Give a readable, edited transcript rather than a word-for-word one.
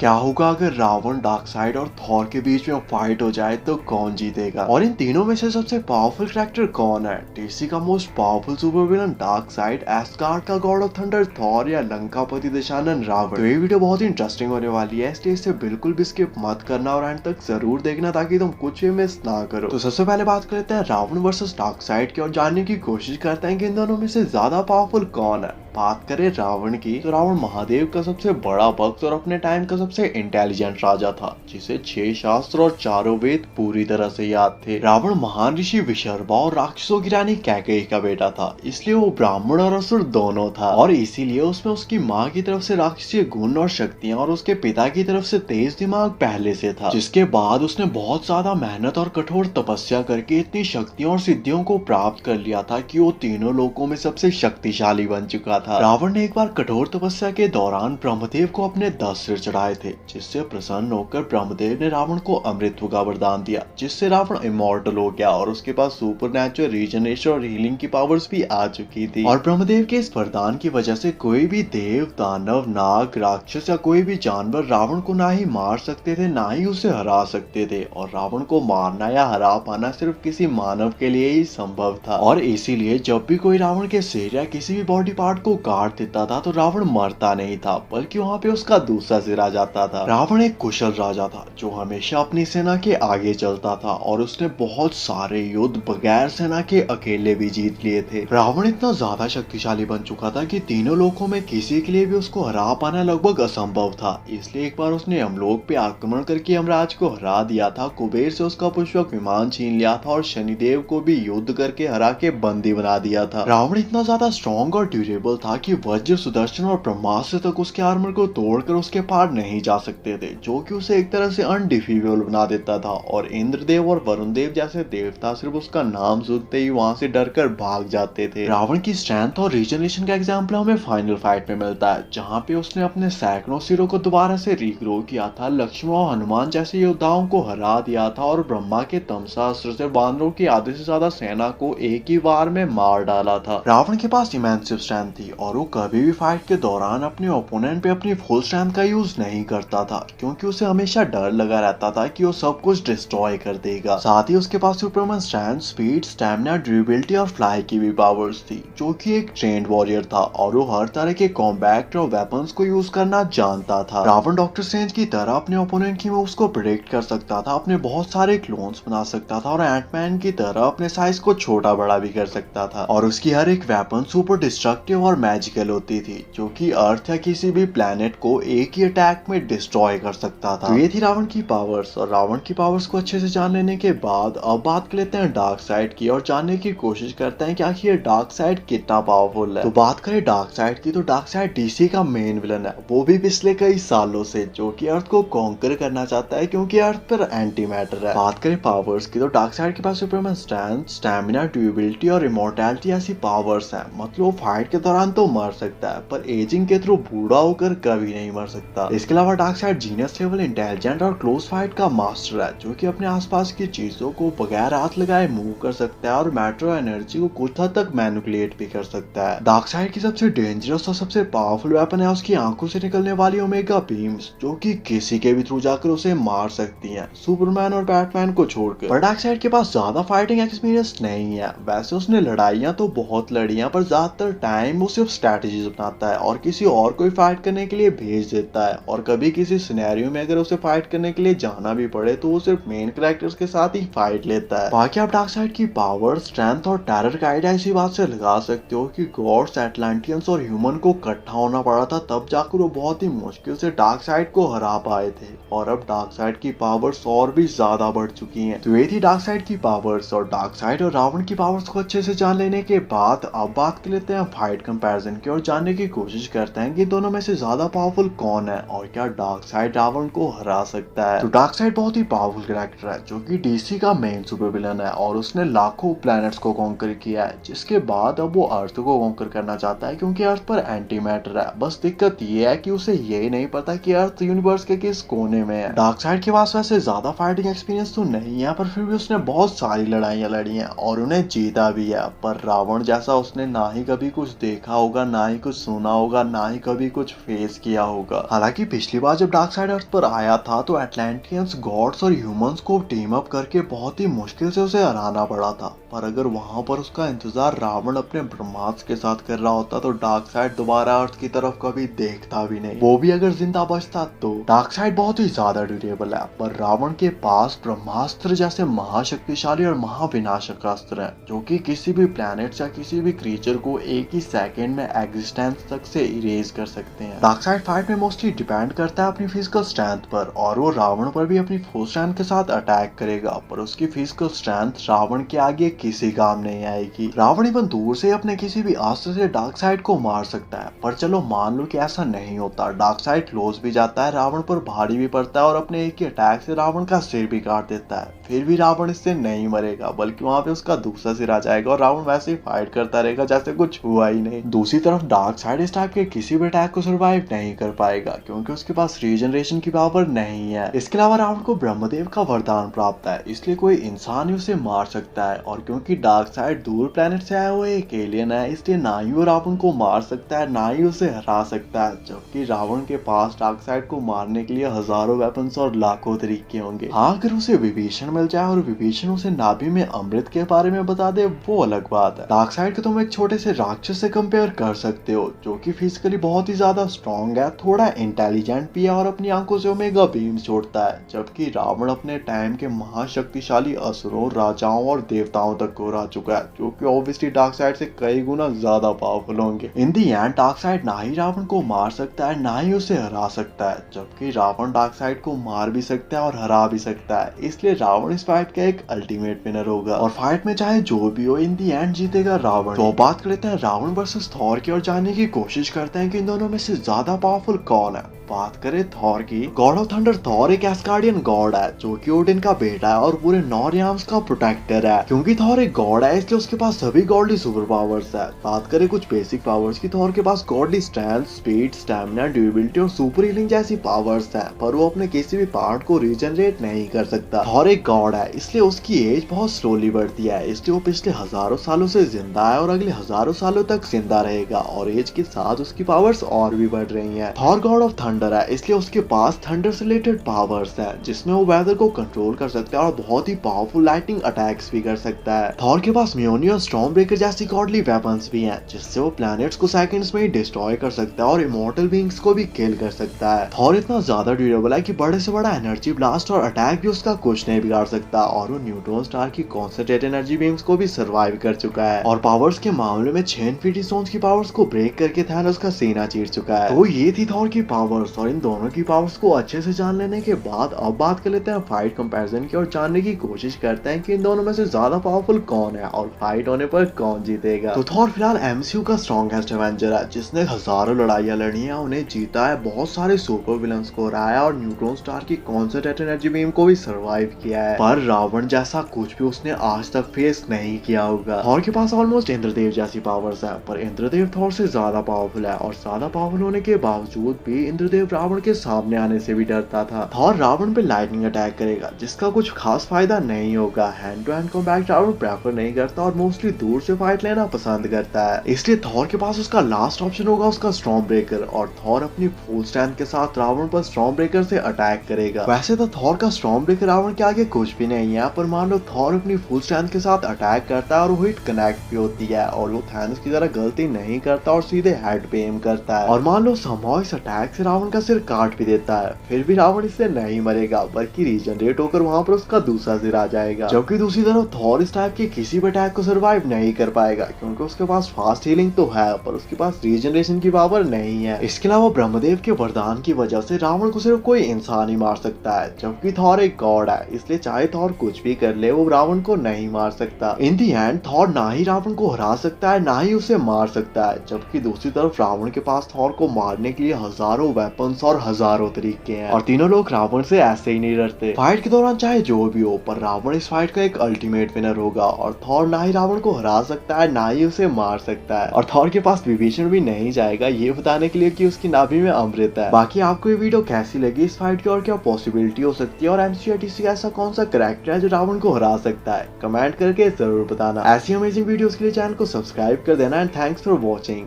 क्या होगा अगर रावण, डार्कसाइड और थॉर के बीच में फाइट हो जाए तो कौन जीतेगा? और इन तीनों में से सबसे पावरफुल कैरेक्टर कौन है? डीसी का most powerful super villain dark side, Asgard का गॉड ऑफ थंडर थॉर या लंकापति दशानन रावण? तो ये वीडियो बहुत ही इंटरेस्टिंग होने वाली है, इसलिए इसे बिल्कुल भी स्किप मत करना और एंड तक जरूर देखना ताकि तुम कुछ भी मिस ना करो। तो सबसे पहले बात करते हैं रावण वर्सेस डार्कसाइड की और जानने की कोशिश करते हैं कि इन दोनों में से ज्यादा पावरफुल कौन है। बात करें रावण की तो रावण महादेव का सबसे बड़ा भक्त और अपने टाइम का सबसे इंटेलिजेंट राजा था, जिसे 6 शास्त्र और चारों वेद पूरी तरह से याद थे। रावण महान ऋषि विशर्वा और राक्षसों की रानी कैकेयी का बेटा था, इसलिए वो ब्राह्मण और असुर दोनों था और इसीलिए उसमें उसकी माँ की तरफ से राक्षसीय गुण और शक्तियां और उसके पिता की तरफ से तेज दिमाग पहले से था, जिसके बाद उसने बहुत ज्यादा मेहनत और कठोर तपस्या करके इतनी शक्तियों और सिद्धियों को प्राप्त कर लिया था कि वो तीनों लोकों में सबसे शक्तिशाली बन चुका था। रावण ने एक बार कठोर तपस्या के दौरान ब्रह्मदेव को अपने 10 सिर चढ़ाए थे, जिससे प्रसन्न होकर ब्रह्मदेव ने रावण को अमृतत्व का वरदान दिया, जिससे रावण इमॉर्टल हो गया और उसके पास सुपरनैचुरल रीजनरेशन और हीलिंग की पावर्स भी आ चुकी थी। और ब्रह्मदेव के इस वरदान की वजह से कोई भी देव, दानव, नाग, राक्षस या कोई भी जानवर रावण को ना ही मार सकते थे ना ही उसे हरा सकते थे। और रावण को मारना या हरा पाना सिर्फ किसी मानव के लिए ही संभव था, और इसीलिए जब भी कोई रावण के सिर या किसी भी बॉडी पार्ट को काट देता था तो रावण मरता नहीं था, बल्कि वहाँ पे उसका दूसरा सिर आ जाता था। रावण एक कुशल राजा था जो हमेशा अपनी सेना के आगे चलता था और उसने बहुत सारे युद्ध बगैर सेना के अकेले भी जीत लिए थे। रावण इतना ज्यादा शक्तिशाली बन चुका था कि तीनों लोकों में किसी के लिए भी उसको हरा पाना लगभग असंभव था। इसलिए एक बार उसने यमलोक पे आक्रमण करके यमराज को हरा दिया था, कुबेर से उसका पुष्पक विमान छीन लिया था और शनिदेव को भी युद्ध करके हरा के बंदी बना दिया था। रावण इतना ज्यादा स्ट्रॉन्ग और ड्यूरेबल था कि वज्र, सुदर्शन और ब्रह्मास्त्र तक उसके आर्मर को तोड़कर उसके पार नहीं जा सकते थे, जो कि उसे एक तरह से अनडिफीटेबल बना देता था। और इंद्रदेव और वरुण देव जैसे देवता सिर्फ उसका नाम सुनते ही वहां से डरकर भाग जाते थे। रावण की स्ट्रेंथ और रीजनरेशन का एग्जाम्पल हमें फाइनल फाइट में मिलता है, जहाँ पे उसने अपने सैकड़ों सिरों को दोबारा से रीग्रो किया था, लक्ष्मण और हनुमान जैसे योद्धाओं को हरा दिया था और ब्रह्मा के तमसा अस्त्र से बानरों की आधे से ज्यादा सेना को एक ही बार में मार डाला था। रावण के पास इमेंसिव स्ट्रेंथ थी और वो कभी भी फाइट के दौरान अपने ओपोनेंट पे अपनी फुल स्ट्रेंथ का यूज नहीं करता था, क्योंकि उसे हमेशा डर लगा रहता था कि वो सब कुछ डिस्ट्रॉय कर देगा। साथ ही उसके पास Superman strength, speed, stamina, durability और फ्लाई की भी पावर्स थी, जो कि एक ट्रेन्ड वॉरियर था और वो हर तरह के कॉम्बैट और वेपन्स को यूज करना जानता था। रावण डॉक्टर स्ट्रेंज की तरह अपने ओपोनेंट की मूव्स को प्रेडिक्ट कर सकता था, अपने बहुत सारे क्लोन्स बना सकता था और एंटमैन की तरह अपने साइज को छोटा बड़ा भी कर सकता था। और उसकी हर एक वेपन सुपर डिस्ट्रक्टिव और मैजिकल होती थी, जो कि अर्थ या किसी भी प्लेनेट को एक ही अटैक में डिस्ट्रॉय कर सकता था। तो ये थी रावण की पावर्स, और रावण की पावर्स को अच्छे से जान लेने के बाद अब बात कर लेते हैं डार्कसाइड की और जानने की कोशिश करते हैं कि आखिर ये डार्कसाइड कितना पावरफुल है। तो बात करें डार्कसाइड की तो डार्कसाइड डीसी का मेन विलन है, वो भी पिछले कई सालों से, जो कि अर्थ को कॉन्कर करना चाहता है क्योंकि अर्थ पर एंटी मैटर है। बात करें पावर्स की तो डार्कसाइड के पास सुपरमैन स्ट्रेंथ, स्टैमिना, ड्यूरेबिलिटी और इमॉर्टैलिटी ऐसी पावर्स है। मतलब वो फाइट के दौरान तो मर सकता है पर एजिंग के थ्रू बूढ़ा होकर कभी नहीं मर सकता। इसके अलावा डार्कसाइड जीनियस लेवल इंटेलिजेंट और क्लोज फाइट का मास्टर है, जो कि अपने आसपास की चीजों को बगैर हाथ लगाए मूव कर सकता है और मैटर और एनर्जी को कुछ हद तक मैनिपुलेट भी कर सकता है। डार्कसाइड की सबसे डेंजरस और सबसे पावरफुल वेपन है उसकी आंखों से निकलने वाली ओमेगा बीम्स, जो कि किसी के भी थ्रू जाकर उसे मार सकती हैं, सुपरमैन और बैटमैन को छोड़कर। पर डार्कसाइड के पास ज्यादा फाइटिंग एक्सपीरियंस नहीं है। वैसे उसने लड़ाइयां तो बहुत लड़ी हैं, पर ज्यादातर टाइम वो सिर्फ स्ट्रैटेजीज अपनाता है और किसी और को फाइट करने के लिए भेज देता है। और कभी किसी सिनेरियो में अगर उसे फाइट करने के लिए जाना भी पड़े तो वो सिर्फ मेन कैरेक्टर्स के साथ ही फाइट लेता है। बाकी आप डार्कसाइड की पावर, स्ट्रेंथ और टेरर का आइडिया इसी बात से लगा सकते हो कि गॉड्स, एटलांटियंस और ह्यूमन को इकट्ठा होना पड़ा था, तब जाकर वो बहुत ही मुश्किल से डार्कसाइड को हरा पाए थे। और अब डार्कसाइड की पावर्स और भी ज्यादा बढ़ चुकी हैं। तो ये थी डार्कसाइड की पावर्स, और डार्कसाइड और रावण की पावर्स को अच्छे से जान लेने के बाद अब बात कर लेते हैं फाइट कंपैरिजन की और जानने की कोशिश करते हैं कि दोनों में से ज्यादा पावरफुल कौन है और क्या डार्कसाइड रावण को हरा सकता है। तो डार्कसाइड बहुत ही पावरफुल कैरेक्टर है, जो कि डीसी का मेन सुपर विलन है और उसने लाखों प्लैनेट्स को कॉन्कर किया है, जिसके बाद अब वो अर्थ को कॉन्कर करना चाहता है क्योंकि अर्थ पर एंटी मैटर है। बस दिक्कत ये है कि उसे ये नहीं पता कि अर्थ यूनिवर्स के किस कोने में है। डार्कसाइड के पास वैसे ज्यादा फाइटिंग एक्सपीरियंस तो नहीं है, पर फिर भी उसने बहुत सारी लड़ाइयां लड़ी हैं और उन्हें जीता भी है। पर रावण जैसा उसने ना ही कभी कुछ देखा देखा होगा, ना ही कुछ सुना होगा, ना ही कभी कुछ फेस किया होगा। हालांकि पिछली बार जब डार्कसाइड अर्थ पर आया था तो एटलांटियंस, गॉड्स और ह्यूमंस को टीम अप करके बहुत ही मुश्किल से उसे हराना पड़ा था। पर अगर वहां पर उसका इंतजार रावण अपने ब्रह्मास्त्र के साथ कर रहा होता तो डार्कसाइड दोबारा अर्थ की तरफ कभी देखता भी नहीं, वो भी अगर जिंदा बचता तो। डार्कसाइड बहुत ही ज्यादा ड्यूरेबल है, पर रावण के पास ब्रह्मास्त्र जैसे महाशक्तिशाली और महाविनाशक अस्त्र है जो कि किसी भी प्लैनेट या किसी भी क्रीचर को एक ही सेकंड में एग्जिस्टेंस तक से इरेज कर सकते हैं। डार्कसाइड फाइट में मोस्टली डिपेंड करता है अपनी फिजिकल स्ट्रेंथ पर, और वो रावण पर भी अपनी फुल स्ट्रेंथ के साथ अटैक करेगा, पर उसकी फिजिकल स्ट्रेंथ रावण के आगे किसी काम नहीं आएगी। रावण इवन दूर से अपने किसी भी अस्त्र से डार्कसाइड को मार सकता है, पर चलो मान लो कि ऐसा नहीं होता, डार्कसाइड क्लोज भी जाता है, रावण पर भारी भी पड़ता है और अपने एक ही अटैक से रावण का सिर भी काट देता है। फिर भी रावण इससे नहीं मरेगा, बल्कि वहां पे उसका दूसरा सिर आ जाएगा और रावण वैसे ही फाइट करता रहेगा जैसे कुछ हुआ ही नहीं। दूसरी तरफ डार्कसाइड इस टाइप के किसी भी अटैक को सर्वाइव नहीं कर पाएगा, क्योंकि उसके पास रीजनरेशन की पावर नहीं है। इसके अलावा रावण को ब्रह्मदेव का वरदान प्राप्त है, इसलिए कोई इंसान ही उसे मार सकता है, और क्योंकि डार्कसाइड दूर प्लेनेट से आया हुआ एक एलियन है, इसलिए ना ही वो रावण को मार सकता है ना ही उसे हरा सकता है। जबकि रावण के पास डार्कसाइड को मारने के लिए हजारों वेपन्स और लाखों तरीके होंगे। हाँ, अगर उसे विभीषण मिल जाए और विभीषण उसे नाभि में अमृत के बारे में बता दे, वो अलग बात है। डार्कसाइड को तुम एक छोटे से राक्षस से कंपेयर कर सकते हो, जो कि फिजिकली बहुत ही ज्यादा स्ट्रॉन्ग है, थोड़ा इंटेलिजेंट भी है और अपनी आंखों से ओमेगा बीम छोड़ता है। जबकि रावण अपने टाइम के महाशक्तिशाली असुरों, राजाओं और देवताओं तक को हरा चुका है, जो कि ऑब्वियसली डार्कसाइड से कई गुना ज्यादा पावरफुल होंगे। इन दी एंड डार्कसाइड ना ही रावण को मार सकता है ना ही उसे हरा सकता है, जबकि रावण डार्कसाइड को मार भी सकता है और हरा भी सकता है। इसलिए रावण इस फाइट का एक अल्टीमेट विनर होगा, और फाइट में चाहे जो भी हो, इन दी एंड जीतेगा रावण। तो बात करते हैं रावण वर्सेस थॉर की और जानने की कोशिश करते हैं कि इन दोनों में से ज्यादा पावरफुल कौन है। बात करें थॉर की, गॉड ऑफ थंडर थॉर एक एस्गार्डियन गॉड है जो कि ओडिन का बेटा है और पूरे नॉर्थ का प्रोटेक्टर है। क्योंकि थॉर एक गॉड है, इसलिए उसके पास सभी गॉडली सुपर पावर्स है। बात करें कुछ बेसिक पावर्स की, थॉर के पास godly strength, speed, stamina, durability और सुपर हीलिंग जैसी पावर्स है, पर वो अपने किसी भी पार्ट को रीजनरेट नहीं कर सकता। थॉर एक गॉड है, इसलिए उसकी एज बहुत स्लोली बढ़ती है, इसलिए वो पिछले हजारों सालों से जिंदा है और अगले हजारों सालों तक जिंदा रहेगा, और एज के साथ उसकी पावर्स और भी बढ़ रही है। थॉर गॉड ऑफ थंडर है, इसलिए उसके पास थंडर से रिलेटेड पावर्स है, जिसमें वो वेदर को कंट्रोल कर सकता है और बहुत ही पावरफुल लाइटनिंग अटैक्स भी कर सकता है। थॉर के पास म्योनियर, स्टॉर्म ब्रेकर जैसी गॉडली वेपन्स भी हैं, जिससे वो प्लैनेट्स को सेकंड्स में ही डिस्ट्रॉय कर सकता है और इमॉर्टल बीइंग्स को भी किल कर सकता है। थॉर इतना ज्यादा ड्यूरेबल है कि बड़े से बड़ा एनर्जी ब्लास्ट और अटैक भी उसका कुछ नहीं बिगाड़ सकता, और वो न्यूट्रॉन स्टार की कॉन्सेंट्रेट एनर्जी बीम्स को भी सर्वाइव कर चुका है। और पावर्स के मामले में 6 इन्फिनिटी स्टोन्स की पावर्स को ब्रेक करके थैनोस का सीना चीर चुका है। तो ये थी थॉर की पावर्स, और इन दोनों की पावर्स को अच्छे से जान लेने के बाद अब बात कर लेते हैं फाइट कंपैरिजन की और जानने की कोशिश करते हैं कि इन दोनों में से ज्यादा पावरफुल कौन है और फाइट होने पर कौन जीतेगा। तो थॉर फिलहाल एमसीयू का स्ट्रॉन्गेस्ट एवेंजर है, जिसने हजारों लड़ाइयां लड़ी हैं, उन्हें जीता है, बहुत सारे सुपर विलन्स को हराया और न्यूट्रॉन स्टार की कॉन्सेंट्रेट एनर्जी बीम को भी सर्वाइव किया है। पर रावण जैसा कुछ भी उसने आज तक फेस नहीं किया होगा। थॉर के पास ऑलमोस्ट इंद्रदेव जैसी पावर्स है, पर इंद्रदेव थॉर से ज्यादा पावरफुल है, और ज्यादा पावरफुल होने के बावजूद भी इंद्रदेव रावण के सामने आने से भी डरता था। थॉर रावण पे लाइटनिंग अटैक करेगा, जिसका कुछ खास फायदा नहीं होगा। Hand to hand combat Ravana prefer नहीं करता और मोस्टली दूर से फाइट लेना पसंद करता है, इसलिए थॉर के पास उसका लास्ट ऑप्शन होगा उसका स्टॉर्म ब्रेकर, और थॉर अपनी फुल स्ट्रेंथ के साथ रावण पर स्टॉर्म ब्रेकर से अटैक करेगा। वैसे तो थॉर का स्टॉर्म ब्रेकर रावण के आगे कुछ भी नहीं है, पर मान लो थॉर अपनी फुल स्ट्रेंथ के साथ अटैक करता है और वो हिट कनेक्ट भी होती है, और वो थैनोस की तरह गलती नहीं करता और सीधे हेड पे एम करता है, और मान लो समहाउ इस अटैक से रावण का सिर काट भी देता है। फिर भी रावण इससे नहीं मरेगा, बल्कि रीजनरेट होकर वहां पर उसका दूसरा सिर आ जाएगा। जबकि दूसरी तरफ थॉर इस टाइप के किसी भी अटैक को सर्वाइव नहीं कर पाएगा, क्योंकि उसके पास फास्ट हीलिंग तो है, पर उसके पास रीजनरेशन की पावर नहीं है। इसके अलावा ब्रह्मदेव के वरदान की वजह से रावण को सिर्फ कोई इंसान ही मार सकता है, जबकि थॉर एक गॉड है, इसलिए चाहे थॉर कुछ भी कर ले, वो रावण को नहीं मार सकता। इन दी एंड थॉर ना ही रावण को हरा सकता है ना ही उसे मार सकता है, जबकि दूसरी तरफ रावण के पास थॉर को मारने के लिए हजारों वेपन्स और हजारों तरीके हैं, और तीनों लोग रावण से ऐसे ही नहीं डरते। फाइट के दौरान चाहे जो भी हो, पर रावण इस फाइट का एक अल्टीमेट विनर होगा, और थॉर ना ही रावण को हरा सकता है ना ही उसे मार सकता है, और थॉर के पास विभीषण भी नहीं जाएगा ये बताने के लिए कि उसकी नाभि में अमृत है। बाकी आपको ये वीडियो कैसी लगी, इस फाइट की और क्या पॉसिबिलिटी हो सकती है, और एमसीयू ऐसा कौन सा कैरेक्टर है जो रावण को हरा सकता है, कमेंट करके जरूर बताना। ऐसी अमेजिंग वीडियोस के लिए चैनल को सब्सक्राइब कर देना, एंड थैंक्स फॉर वॉचिंग।